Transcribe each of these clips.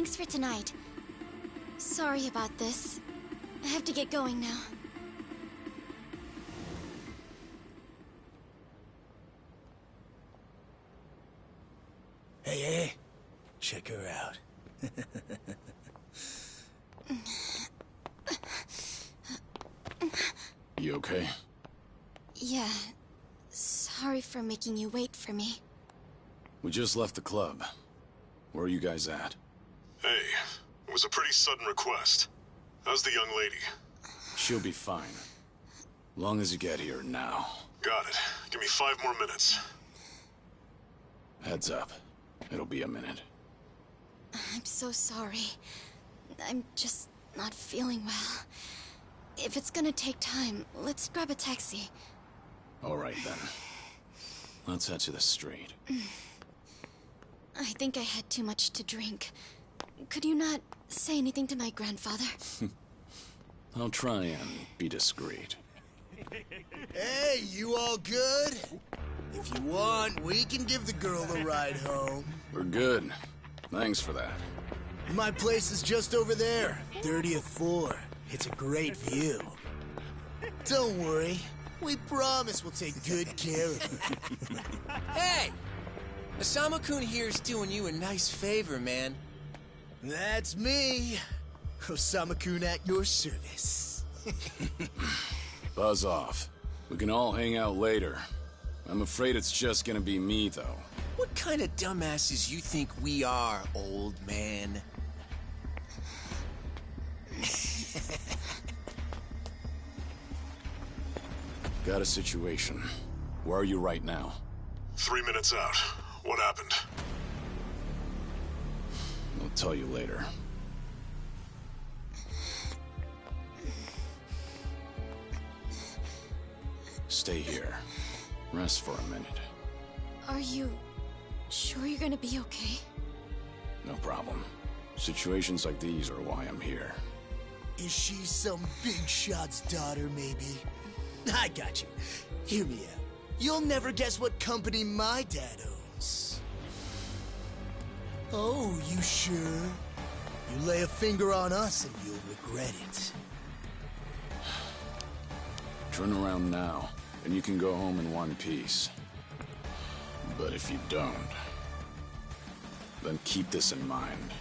Thanks for tonight. Sorry about this. I have to get going now. Hey, check her out. You okay? Yeah. Sorry for making you wait for me. We just left the club. Where are you guys at? Hey, it was a pretty sudden request. How's the young lady? She'll be fine. Long as you get here now. Got it. Give me 5 more minutes. Heads up. It'll be a minute. I'm so sorry. I'm just not feeling well. If it's gonna take time, let's grab a taxi. All right, then. Let's head to the street. I think I had too much to drink. Could you not say anything to my grandfather? I'll try and be discreet. Hey, you all good? If you want, we can give the girl a ride home. We're good. Thanks for that. My place is just over there, 30th floor. It's a great view. Don't worry. We promise we'll take good care of her. Hey! Osama-kun here's doing you a nice favor, man. That's me. Osama-kun at your service. Buzz off. We can all hang out later. I'm afraid it's just gonna be me, though. What kind of dumbasses you think we are, old man? Got a situation. Where are you right now? 3 minutes out. What happened? I'll tell you later. Stay here. Rest for a minute. Are you sure you're gonna be okay? No problem. Situations like these are why I'm here. Is she some big shot's daughter, maybe? I got you. Hear me out. You'll never guess what company my dad owns. Oh, you sure? You lay a finger on us and you'll regret it. Turn around now, and you can go home in one piece. But if you don't, then keep this in mind.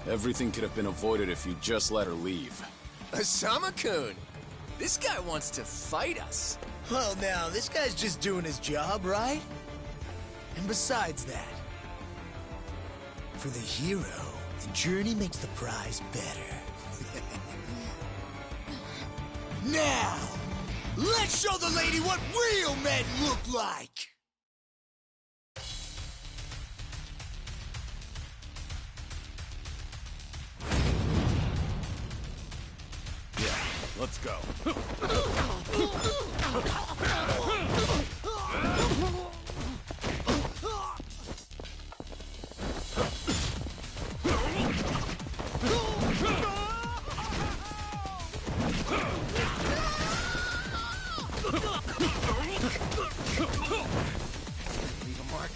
Everything could have been avoided if you just let her leave. Osama-kun! This guy wants to fight us. Well, now, this guy's just doing his job, right? And besides that, for the hero, the journey makes the prize better. Now, let's show the lady what real men look like! Let's go. Leave a mark.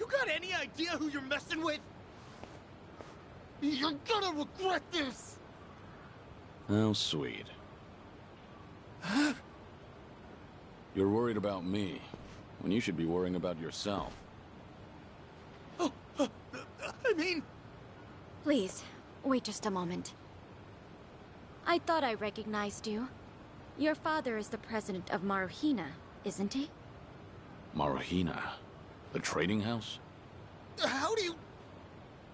You got any idea who you're messing with? You're gonna regret this! How sweet. You're worried about me, when you should be worrying about yourself. I mean... Please, wait just a moment. I thought I recognized you. Your father is the president of Maruhina, isn't he? Maruhina? The trading house? How do you...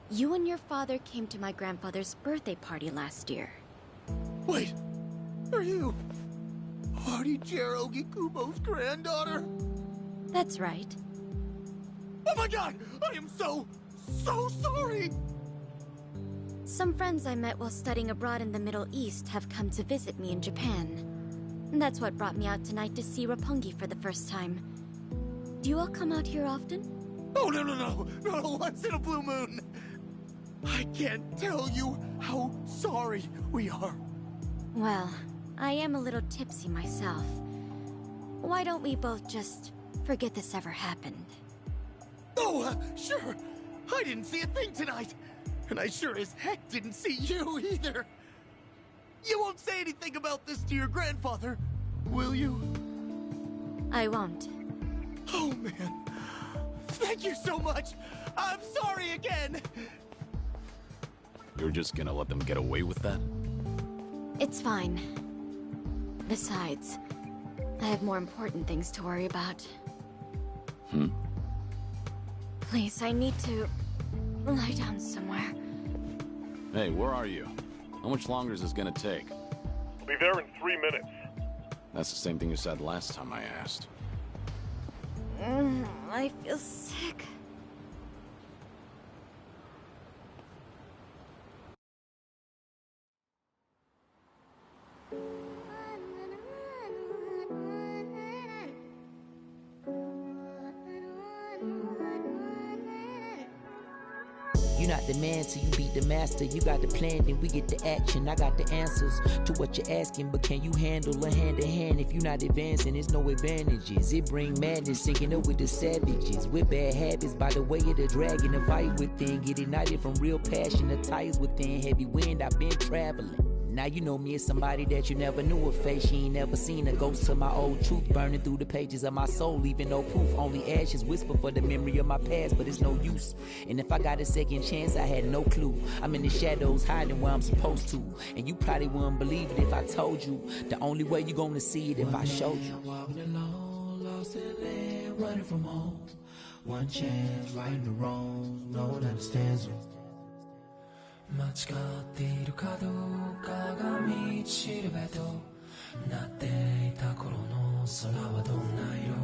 You and your father came to my grandfather's birthday party last year. Wait, are you... Hardy-Jiro Gikubo's granddaughter? That's right. Oh my god! I am so sorry! Some friends I met while studying abroad in the Middle East have come to visit me in Japan. That's what brought me out tonight to see Roppongi for the first time. Do you all come out here often? Oh, no, once in a blue moon! I can't tell you how sorry we are. Well, I am a little tipsy myself. Why don't we both just forget this ever happened? Oh, sure. I didn't see a thing tonight. And I sure as heck didn't see you either. You won't say anything about this to your grandfather, will you? I won't. Oh, man. Thank you so much. I'm sorry again. You're just gonna let them get away with that? It's fine. Besides, I have more important things to worry about. Please, I need to lie down somewhere. Hey, where are you? How much longer is this gonna take? I'll be there in 3 minutes. That's the same thing you said last time I asked. I feel sick. You're not the man till you beat the master. You got the plan, then we get the action. I got the answers to what you're asking, but can you handle a hand-to-hand? If you're not advancing, there's no advantages. It bring madness, syncing up with the savages. With bad habits, by the way of the dragon. A fight within, get ignited from real passion. The tires within, heavy wind, I've been traveling. Now you know me as somebody that you never knew a face. She ain't never seen a ghost to my old truth, burning through the pages of my soul, leaving no proof. Only ashes whisper for the memory of my past, but it's no use. And if I got a second chance, I had no clue. I'm in the shadows, hiding where I'm supposed to. And you probably wouldn't believe it if I told you. The only way you're gonna see it if I showed you. Walking alone, lost in land, running from home. One chance, righting the wrongs, no one understands you. 間違っているかどうかが道しるべとなっていた頃の空はどんな色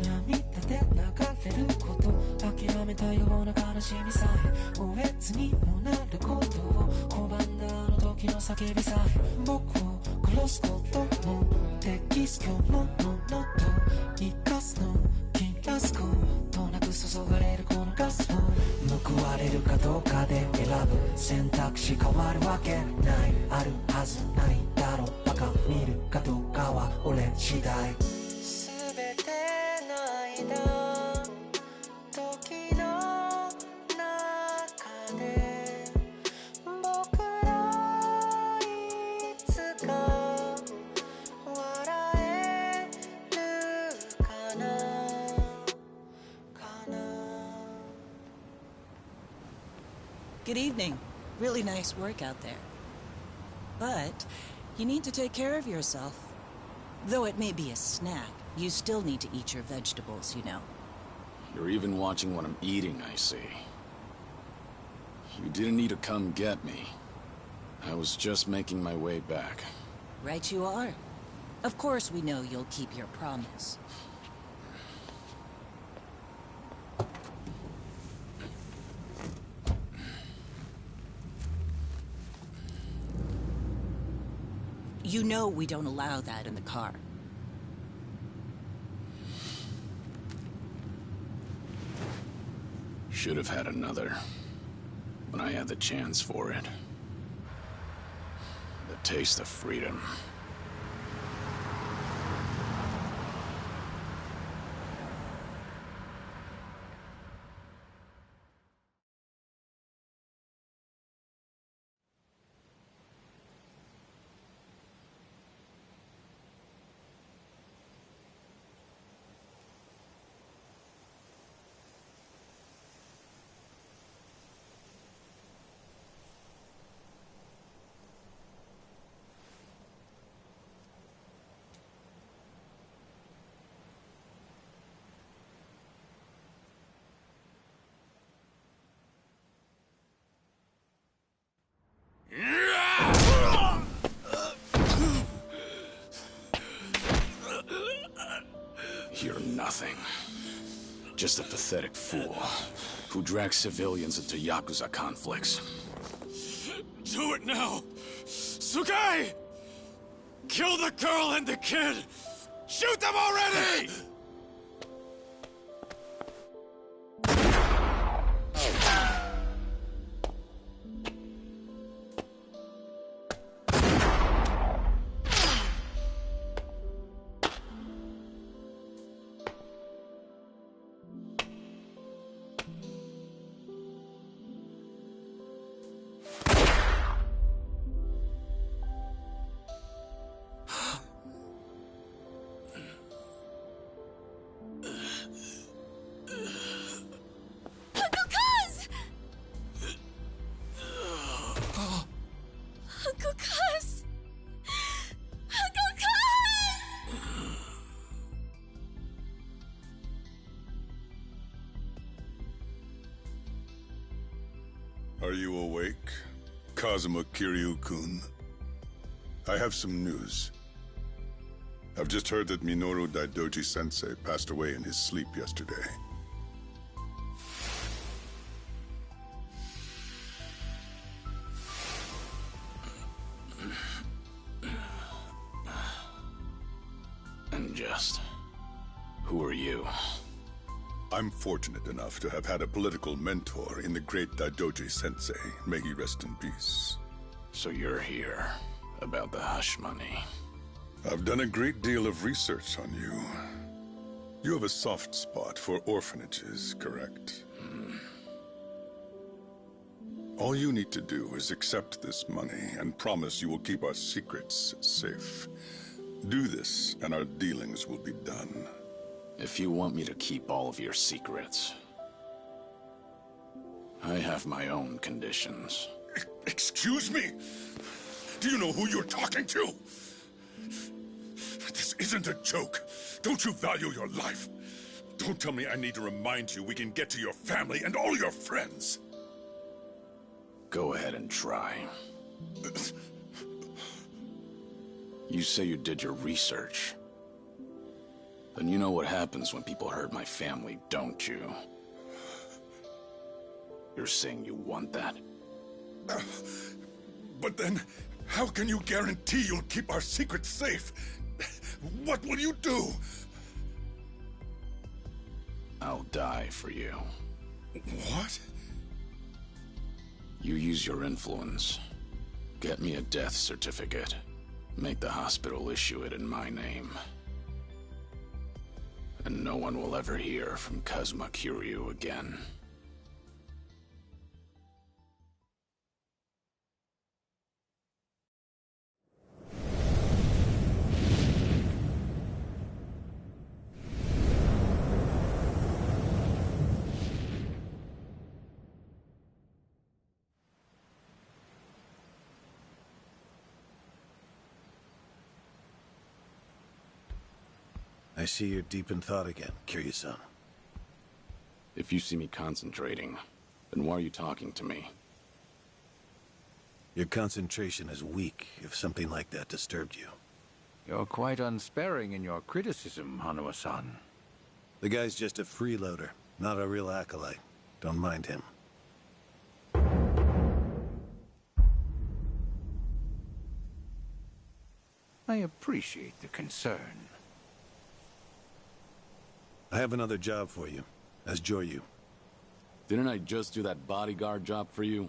涙で流れること諦めたような悲しみさえおえつにもなることを拒んだあの時の叫びさえ僕を殺すこともできす今日ののと生かすの切らすことなく注がれるこのガスを報われるかどうかで選ぶ選択肢変わるわけないあるはずないだろうバカ見るかどうかは俺次第全ての間時の中で僕らいつか笑えるかな Good evening. Really nice work out there. But you need to take care of yourself. Though it may be a snack, you still need to eat your vegetables, you know. You're even watching what I'm eating, I see. You didn't need to come get me. I was just making my way back. Right you are. Of course we know you'll keep your promise. You know we don't allow that in the car. Should have had another. When I had the chance for it. The taste of freedom. nothing. Just a pathetic fool who drags civilians into Yakuza conflicts. Do it now! Sugai! Kill the girl and the kid! Shoot them already! Are you awake, Kazuma Kiryu-kun? I have some news. I've just heard that Minoru Daidoji-sensei passed away in his sleep yesterday. And just... who are you? I'm fortunate enough to have had a political mentor in the great Daidoji-sensei. May he rest in peace. So you're here about the hush money. I've done a great deal of research on you. You have a soft spot for orphanages, correct? All you need to do is accept this money and promise you will keep our secrets safe. Do this, and our dealings will be done. If you want me to keep all of your secrets, I have my own conditions. Excuse me? Do you know who you're talking to? This isn't a joke. Don't you value your life? Don't tell me I need to remind you we can get to your family and all your friends. Go ahead and try. You say you did your research. Then you know what happens when people hurt my family, don't you? You're saying you want that? But then, how can you guarantee you'll keep our secrets safe? What will you do? I'll die for you. What? You use your influence. Get me a death certificate. Make the hospital issue it in my name. And no one will ever hear from Kazuma Kiryu again. I see you're deep in thought again, Kiryu-san. If you see me concentrating, then why are you talking to me? Your concentration is weak if something like that disturbed you. You're quite unsparing in your criticism, Hanuma-san. The guy's just a freeloader, not a real acolyte. Don't mind him. I appreciate the concern. I have another job for you, as Joryu. Didn't I just do that bodyguard job for you?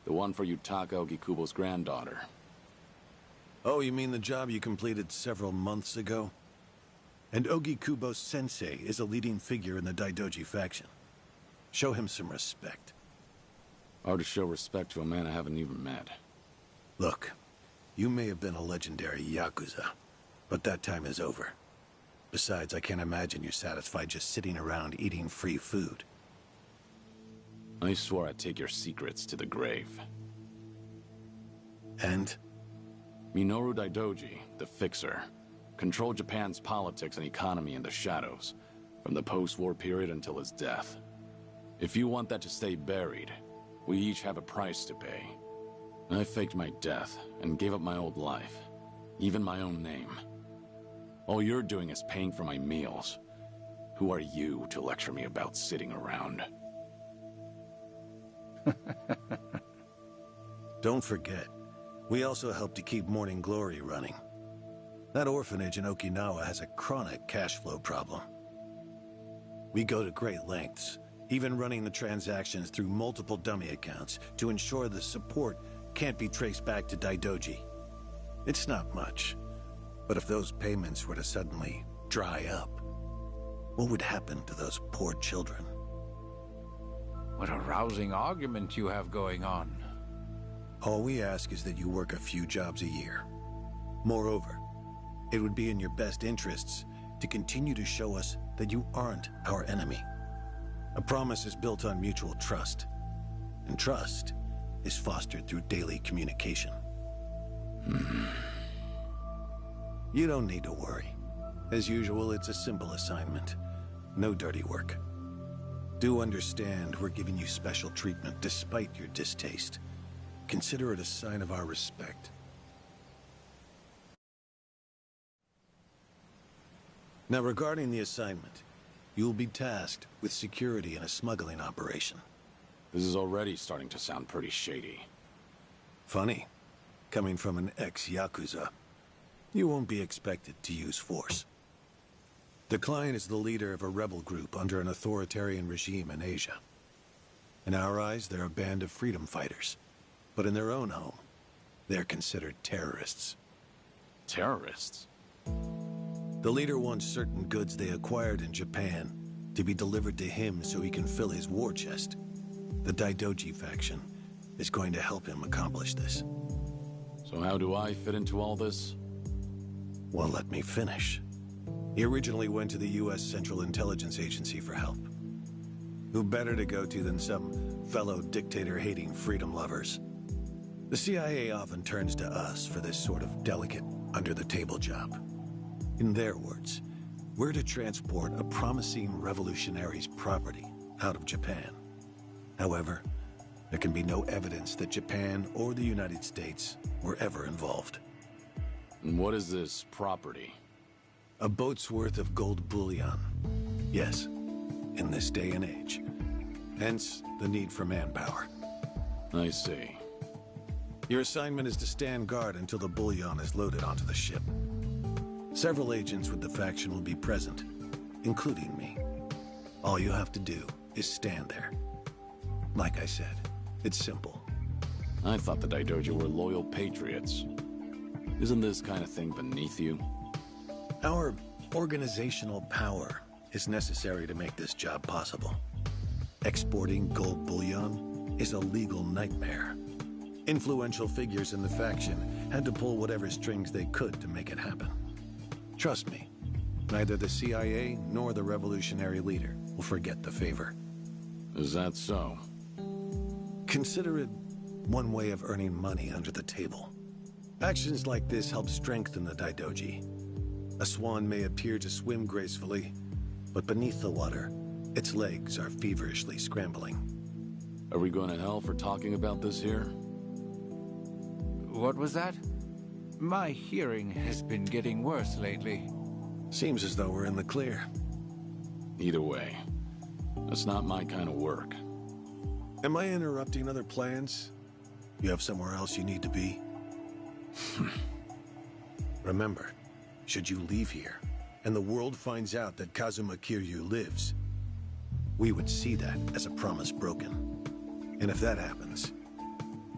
The one for Yutaka Ogikubo's granddaughter. Oh, you mean the job you completed several months ago? And Ogikubo Sensei is a leading figure in the Daidoji faction. Show him some respect. Hard to show respect to a man I haven't even met. Look, you may have been a legendary Yakuza, but that time is over. Besides, I can't imagine you're satisfied just sitting around eating free food. I swore I'd take your secrets to the grave. And? Minoru Daidoji, the Fixer, controlled Japan's politics and economy in the shadows, from the post-war period until his death. If you want that to stay buried, we each have a price to pay. I faked my death and gave up my old life, even my own name. All you're doing is paying for my meals. Who are you to lecture me about sitting around? Don't forget, we also help to keep Morning Glory running. That orphanage in Okinawa has a chronic cash flow problem. We go to great lengths, even running the transactions through multiple dummy accounts to ensure the support can't be traced back to Daidoji. It's not much, but if those payments were to suddenly dry up, what would happen to those poor children? What a rousing argument you have going on. All we ask is that you work a few jobs a year. Moreover, it would be in your best interests to continue to show us that you aren't our enemy. A promise is built on mutual trust, and trust is fostered through daily communication. You don't need to worry. As usual, it's a simple assignment. No dirty work. Do understand we're giving you special treatment despite your distaste. Consider it a sign of our respect. Now, regarding the assignment, you'll be tasked with security in a smuggling operation. This is already starting to sound pretty shady. Funny, coming from an ex-Yakuza. You won't be expected to use force. The client is the leader of a rebel group under an authoritarian regime in Asia. In our eyes, they're a band of freedom fighters. But in their own home, they're considered terrorists. Terrorists? The leader wants certain goods they acquired in Japan to be delivered to him so he can fill his war chest. The Daidoji faction is going to help him accomplish this. So how do I fit into all this? Well, let me finish. He originally went to the U.S. Central Intelligence Agency for help. Who better to go to than some fellow dictator-hating freedom lovers? The CIA often turns to us for this sort of delicate, under-the-table job. In their words, we're to transport a promising revolutionary's property out of Japan. However, there can be no evidence that Japan or the United States were ever involved. And what is this property? A boat's worth of gold bullion. Yes, in this day and age. Hence, the need for manpower. I see. Your assignment is to stand guard until the bullion is loaded onto the ship. Several agents with the faction will be present, including me. All you have to do is stand there. Like I said, it's simple. I thought the Daidoji were loyal patriots. Isn't this kind of thing beneath you? Our organizational power is necessary to make this job possible. Exporting gold bullion is a legal nightmare. Influential figures in the faction had to pull whatever strings they could to make it happen. Trust me, neither the CIA nor the revolutionary leader will forget the favor. Is that so? Consider it one way of earning money under the table. Actions like this help strengthen the Daidoji. A swan may appear to swim gracefully, but beneath the water, its legs are feverishly scrambling. Are we going to hell for talking about this here? What was that? My hearing has been getting worse lately. Seems as though we're in the clear. Either way, that's not my kind of work. Am I interrupting other plans? You have somewhere else you need to be? Remember, should you leave here, and the world finds out that Kazuma Kiryu lives, we would see that as a promise broken. And if that happens,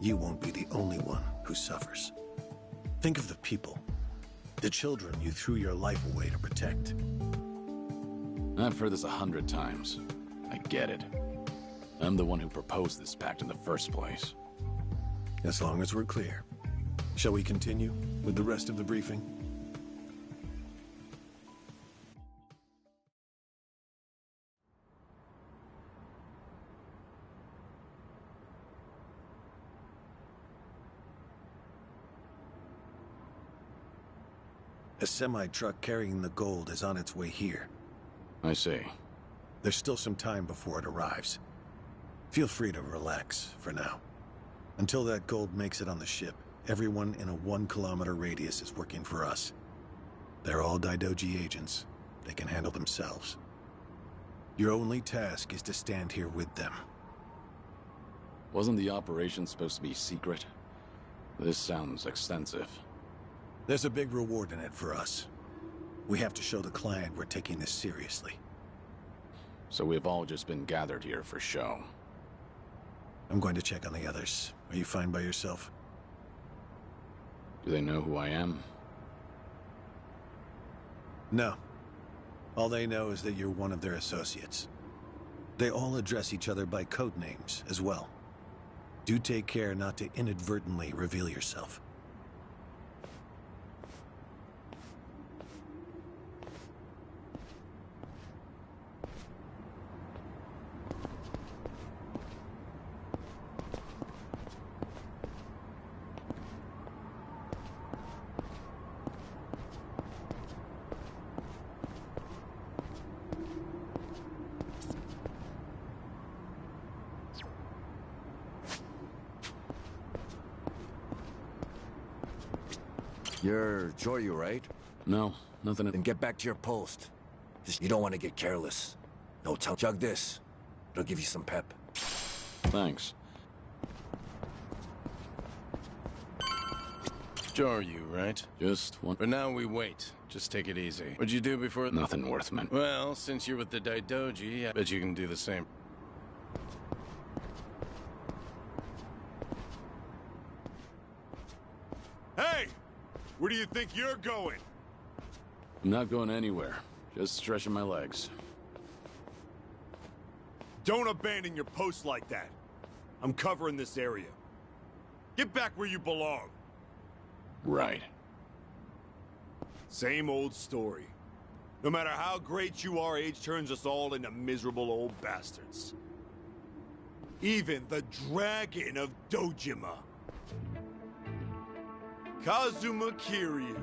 you won't be the only one who suffers. Think of the people, the children you threw your life away to protect. I've heard this 100 times. I get it. I'm the one who proposed this pact in the first place. As long as we're clear. Shall we continue with the rest of the briefing? A semi-truck carrying the gold is on its way here. I see. There's still some time before it arrives. Feel free to relax for now. Until that gold makes it on the ship, everyone in a 1-kilometer radius is working for us. They're all Daidoji agents. They can handle themselves. Your only task is to stand here with them. Wasn't the operation supposed to be secret? This sounds extensive. There's a big reward in it for us. We have to show the client we're taking this seriously. So we've all just been gathered here for show. I'm going to check on the others. Are you fine by yourself? Do they know who I am? No. All they know is that you're one of their associates. They all address each other by code names as well. Do take care not to inadvertently reveal yourself. You're Joryu, right? No, nothing. Then get back to your post. You don't want to get careless. No, chug this. It'll give you some pep. Thanks. Joryu, right? Just one. For now, we wait. Just take it easy. What'd you do before? Nothing worth mentioning. Well, since you're with the Daidoji, I bet you can do the same. Hey! Where do you think you're going? I'm not going anywhere. Just stretching my legs. Don't abandon your post like that. I'm covering this area. Get back where you belong. Right. Same old story. No matter how great you are, age turns us all into miserable old bastards. Even the Dragon of Dojima. Kazuma Kiryu,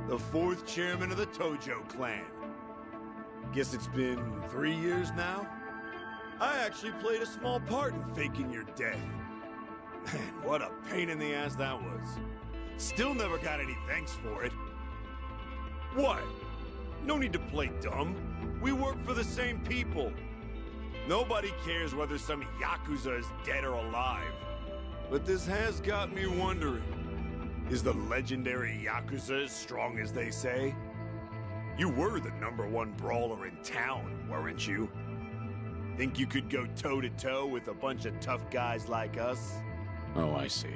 the 4th chairman of the Tojo clan. Guess it's been 3 years now? I actually played a small part in faking your death. Man, what a pain in the ass that was. Still never got any thanks for it. What? No need to play dumb. We work for the same people. Nobody cares whether some Yakuza is dead or alive. But this has got me wondering. Is the legendary Yakuza as strong as they say? You were the #1 brawler in town, weren't you? Think you could go toe-to-toe with a bunch of tough guys like us? Oh, I see.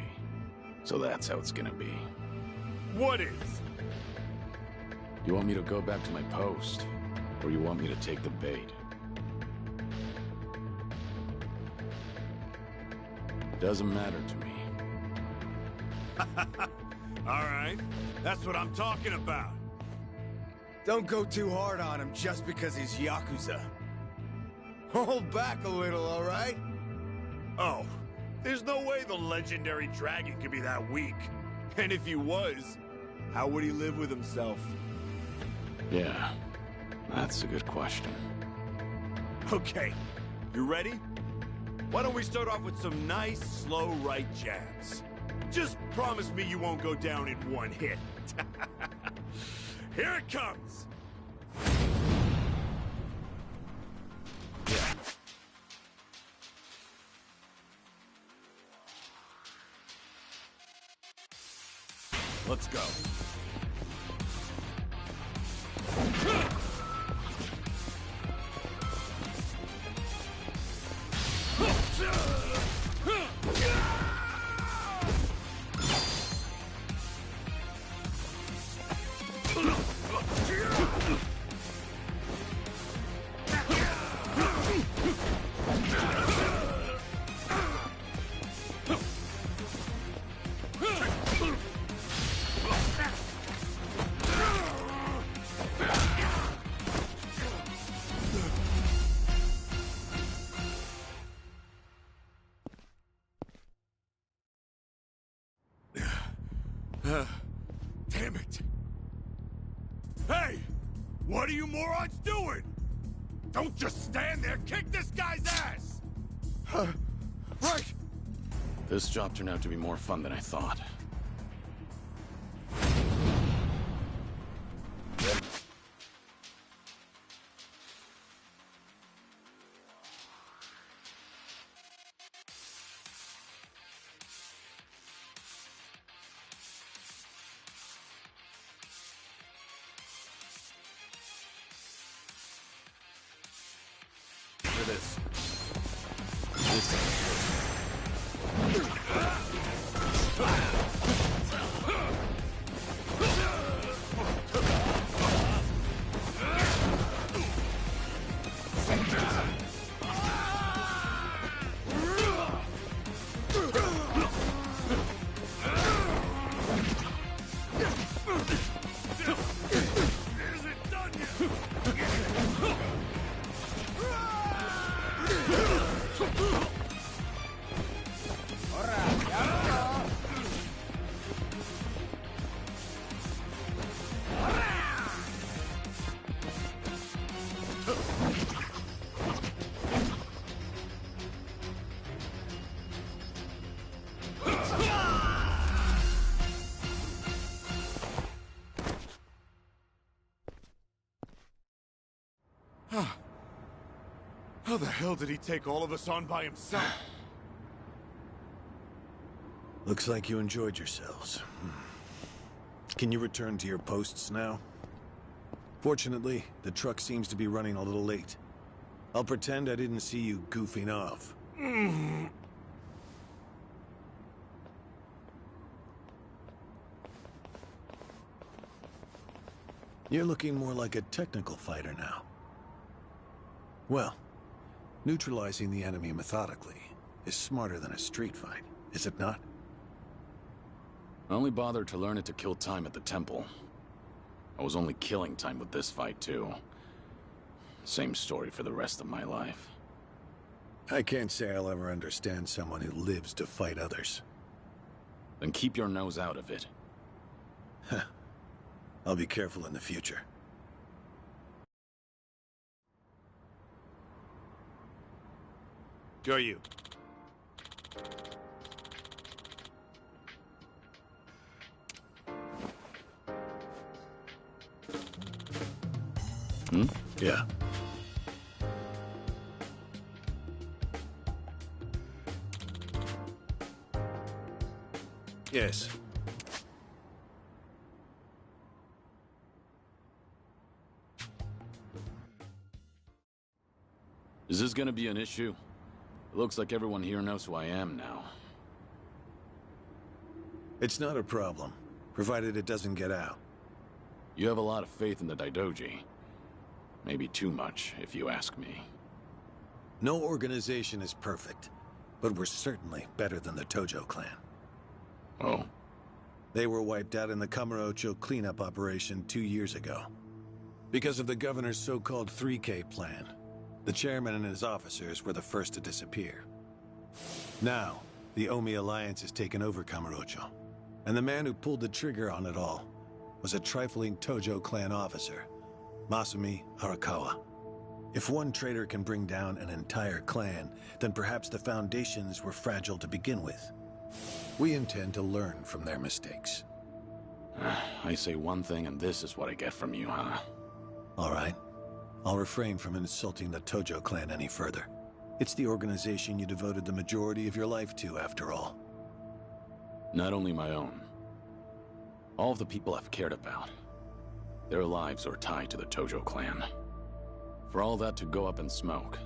So that's how it's gonna be. What is? You want me to go back to my post? Or you want me to take the bait? Doesn't matter to me. Alright, that's what I'm talking about. Don't go too hard on him just because he's Yakuza. Hold back a little, alright? Oh, there's no way the legendary dragon could be that weak. And if he was, how would he live with himself? Yeah, that's a good question. Okay, you ready? Why don't we start off with some nice, slow right jabs? Just promise me you won't go down in one hit. Here it comes! Let's go. Damn it! Hey! What are you morons doing? Don't just stand there! Kick this guy's ass! Right! This job turned out to be more fun than I thought. How the hell did he take all of us on by himself? Looks like you enjoyed yourselves. Can you return to your posts now? Fortunately, the truck seems to be running a little late. I'll pretend I didn't see you goofing off. You're looking more like a technical fighter now. Well, neutralizing the enemy methodically is smarter than a street fight, is it not? I only bothered to learn it to kill time at the temple. I was only killing time with this fight, too. Same story for the rest of my life. I can't say I'll ever understand someone who lives to fight others. Then keep your nose out of it. I'll be careful in the future. Go you. Yeah. Yes. Is this gonna be an issue? It looks like everyone here knows who I am now. It's not a problem, provided it doesn't get out. You have a lot of faith in the Daidoji. Maybe too much, if you ask me. No organization is perfect, but we're certainly better than the Tojo clan. Oh? They were wiped out in the Kamurocho cleanup operation 2 years ago. Because of the governor's so-called 3K plan, the chairman and his officers were the first to disappear. Now, the Omi Alliance has taken over Kamurocho, and the man who pulled the trigger on it all was a trifling Tojo clan officer, Masumi Arakawa. If one traitor can bring down an entire clan, then perhaps the foundations were fragile to begin with. We intend to learn from their mistakes. I say one thing and this is what I get from you, huh? All right. I'll refrain from insulting the Tojo clan any further. It's the organization you devoted the majority of your life to, after all. Not only my own. All of the people I've cared about. Their lives are tied to the Tojo clan. For all that to go up in smoke,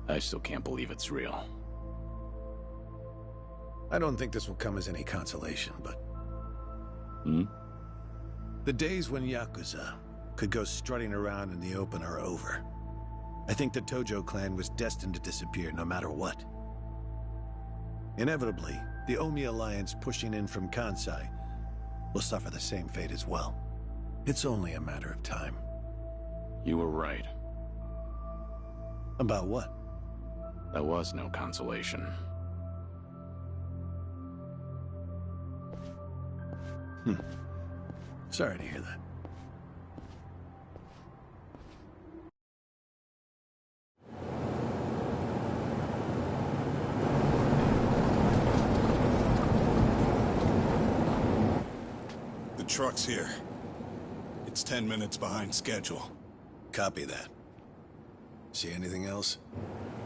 I still can't believe it's real. I don't think this will come as any consolation, but... The days when Yakuza could go strutting around in the open are over. I think the Tojo clan was destined to disappear no matter what. Inevitably, the Omi Alliance pushing in from Kansai will suffer the same fate as well. It's only a matter of time. You were right. About what? That was no consolation. Sorry to hear that. The truck's here. It's 10 minutes behind schedule. Copy that. See anything else?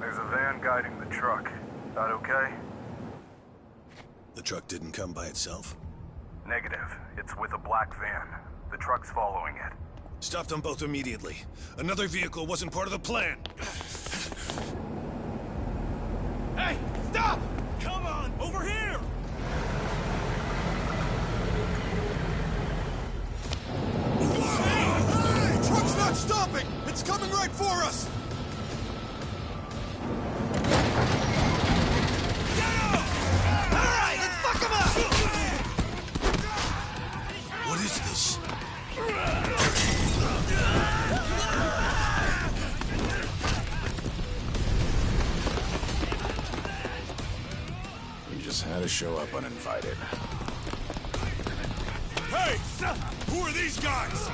There's a van guiding the truck. That okay? The truck didn't come by itself? Negative. It's with a black van. The truck's following it. Stop them both immediately. Another vehicle wasn't part of the plan. Hey, stop! Come on, over here! Hey! Truck's not stopping! It's coming right for us! Alright, let's fuck him up! What is this? You just had to show up uninvited. Hey! Who are these guys?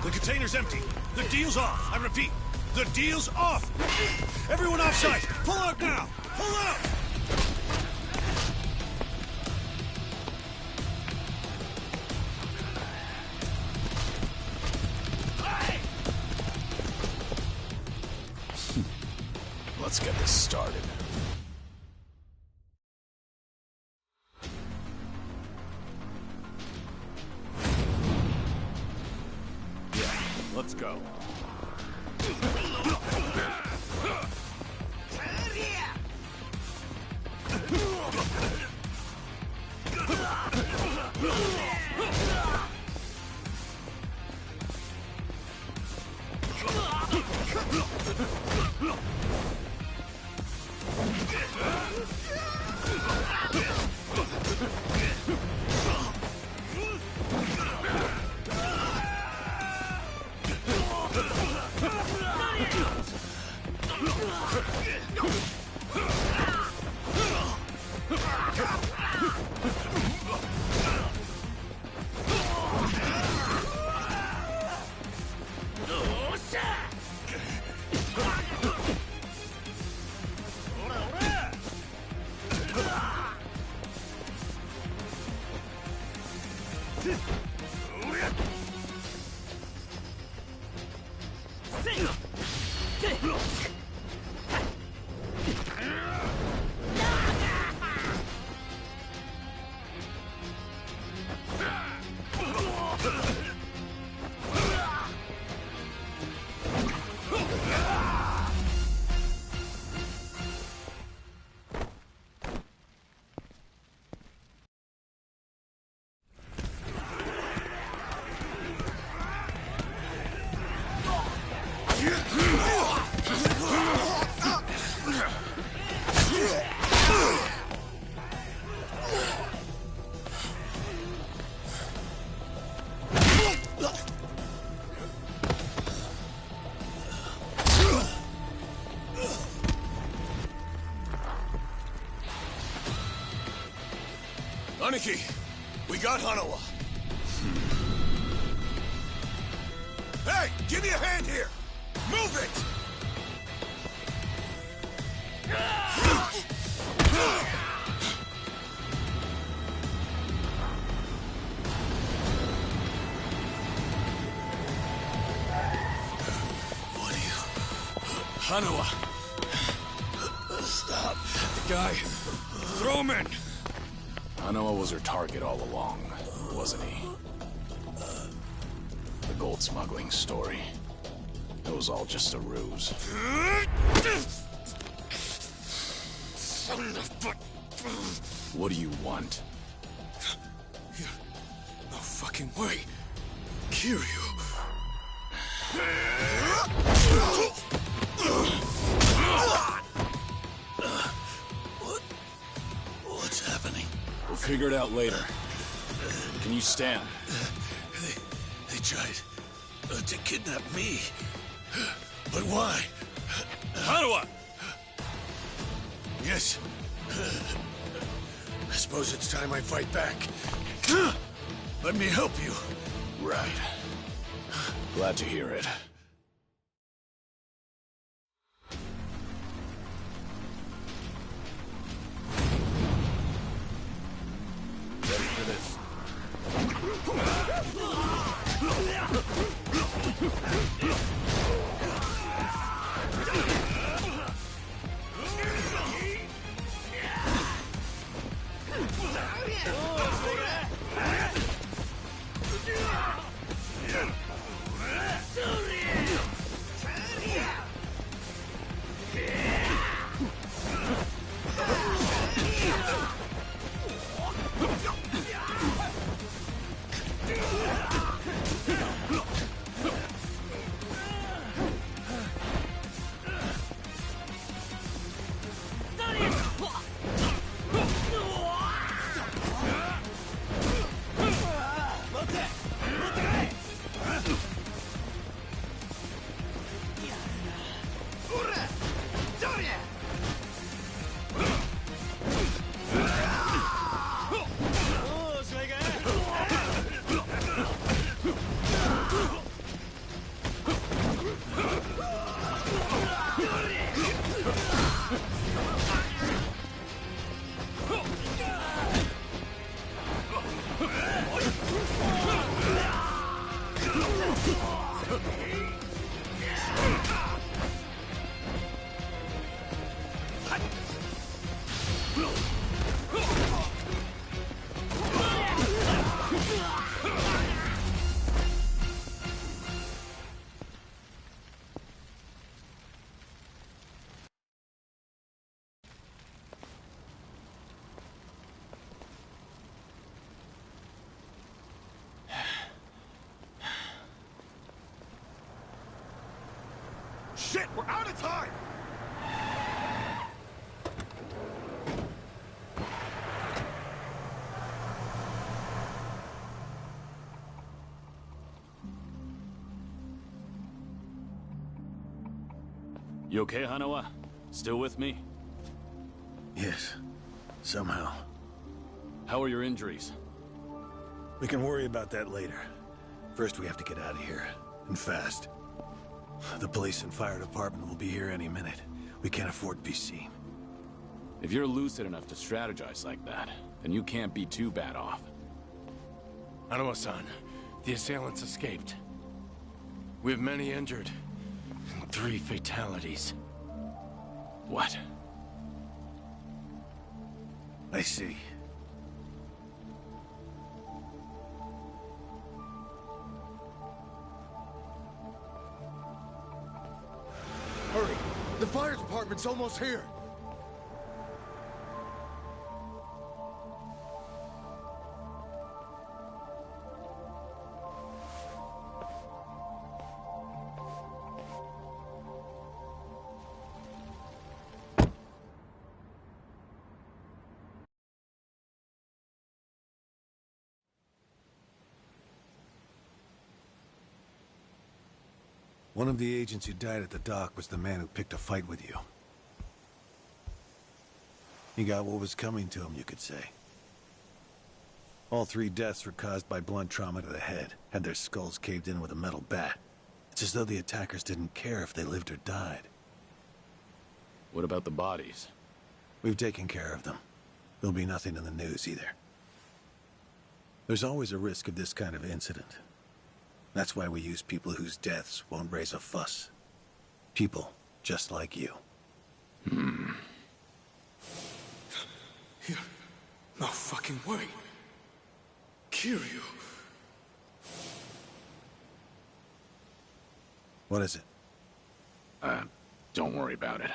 Look container's empty. The deal's off. I repeat, the deal's off. Everyone off site. Pull out now. Pull out. Let's get this started. Yeah, let's go. Aniki, we got Hanawa. Hey, give me a hand here! Move it! What are you... Hanawa! Stop. The guy... Throw him in! Hanawa was her target all along, wasn't he? The gold smuggling story. It was all just a ruse. What do you want? No fucking way. Kiryu. What's happening? We'll figure it out later. Can you stand? They tried to kidnap me. But why? Hanawa! Yes. I suppose it's time I fight back. Let me help you. Right. Glad to hear it. Ready for this. Shit, we're out of time! You okay, Hanawa? Still with me? Yes. Somehow. How are your injuries? We can worry about that later. First, we have to get out of here. And fast. The police and fire department will be here any minute. We can't afford to be seen. If you're lucid enough to strategize like that, then you can't be too bad off. Hanawa-san, the assailants escaped. We have many injured, and 3 fatalities. What? I see. Hurry! The fire department's almost here! One of the agents who died at the dock was the man who picked a fight with you. He got what was coming to him, you could say. All 3 deaths were caused by blunt trauma to the head, had their skulls caved in with a metal bat. It's as though the attackers didn't care if they lived or died. What about the bodies? We've taken care of them. There'll be nothing in the news either. There's always a risk of this kind of incident. That's why we use people whose deaths won't raise a fuss. People just like you. Here. No fucking way. Kiryu. What is it? Don't worry about it.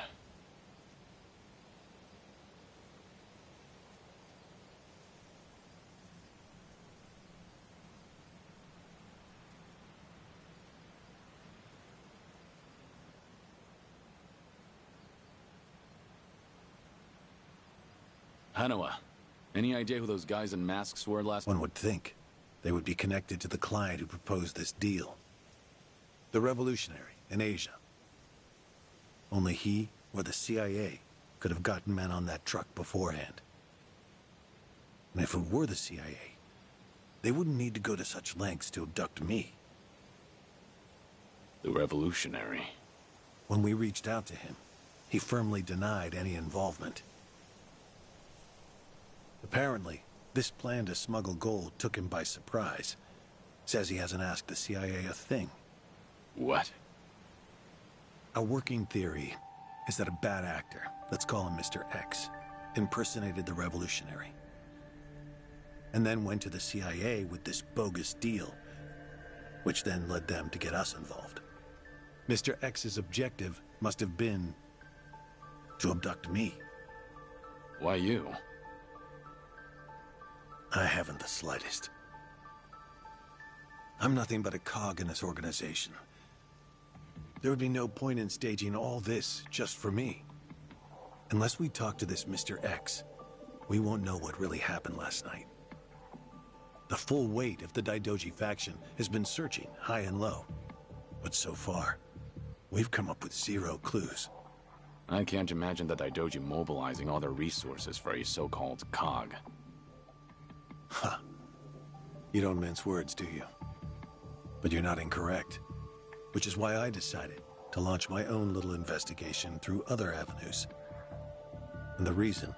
Hanawa, any idea who those guys in masks were last? One would think they would be connected to the client who proposed this deal. The revolutionary in Asia. Only he or the CIA could have gotten men on that truck beforehand. And if it were the CIA, they wouldn't need to go to such lengths to abduct me. The revolutionary. When we reached out to him, he firmly denied any involvement. Apparently, this plan to smuggle gold took him by surprise. Says he hasn't asked the CIA a thing. What? A working theory is that a bad actor, let's call him Mr. X, impersonated the revolutionary. And then went to the CIA with this bogus deal, which then led them to get us involved. Mr. X's objective must have been to abduct me. Why you? I haven't the slightest. I'm nothing but a cog in this organization. There would be no point in staging all this just for me. Unless we talk to this Mr. X, we won't know what really happened last night. The full weight of the Daidoji faction has been searching high and low. But so far, we've come up with 0 clues. I can't imagine the Daidoji mobilizing all their resources for a so-called cog. Huh. You don't mince words, do you? But you're not incorrect. Which is why I decided to launch my own little investigation through other avenues. And the reason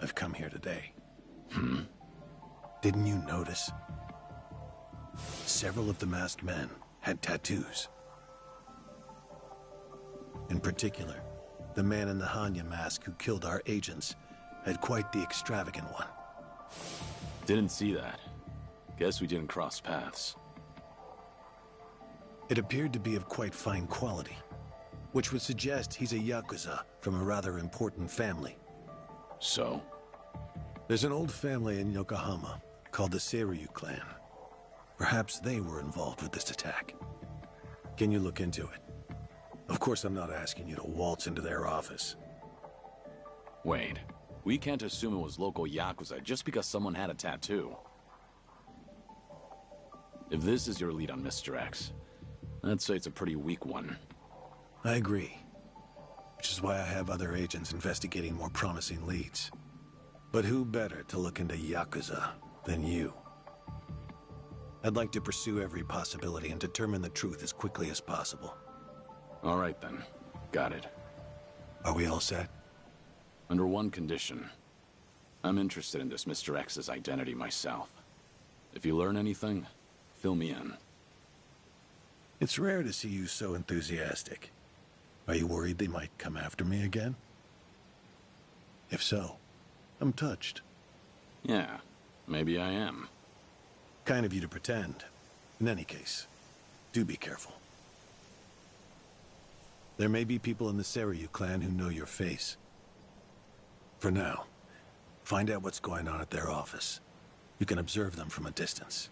I've come here today. Didn't you notice? Several of the masked men had tattoos. In particular, the man in the Hanya mask who killed our agents had quite the extravagant one. Didn't see that. Guess we didn't cross paths. It appeared to be of quite fine quality, which would suggest he's a Yakuza from a rather important family. So? There's an old family in Yokohama called the Seiryu clan. Perhaps they were involved with this attack. Can you look into it? Of course I'm not asking you to waltz into their office. Wait, we can't assume it was local Yakuza just because someone had a tattoo. If this is your lead on Mr. X, I'd say it's a pretty weak one. I agree. Which is why I have other agents investigating more promising leads. But who better to look into Yakuza than you? I'd like to pursue every possibility and determine the truth as quickly as possible. All right then. Got it. Are we all set? Under one condition. I'm interested in this Mr. X's identity myself. If you learn anything, fill me in. It's rare to see you so enthusiastic. Are you worried they might come after me again? If so, I'm touched. Yeah, maybe I am. Kind of you to pretend. In any case, do be careful. There may be people in the Seiryu clan who know your face. For now, find out what's going on at their office. You can observe them from a distance.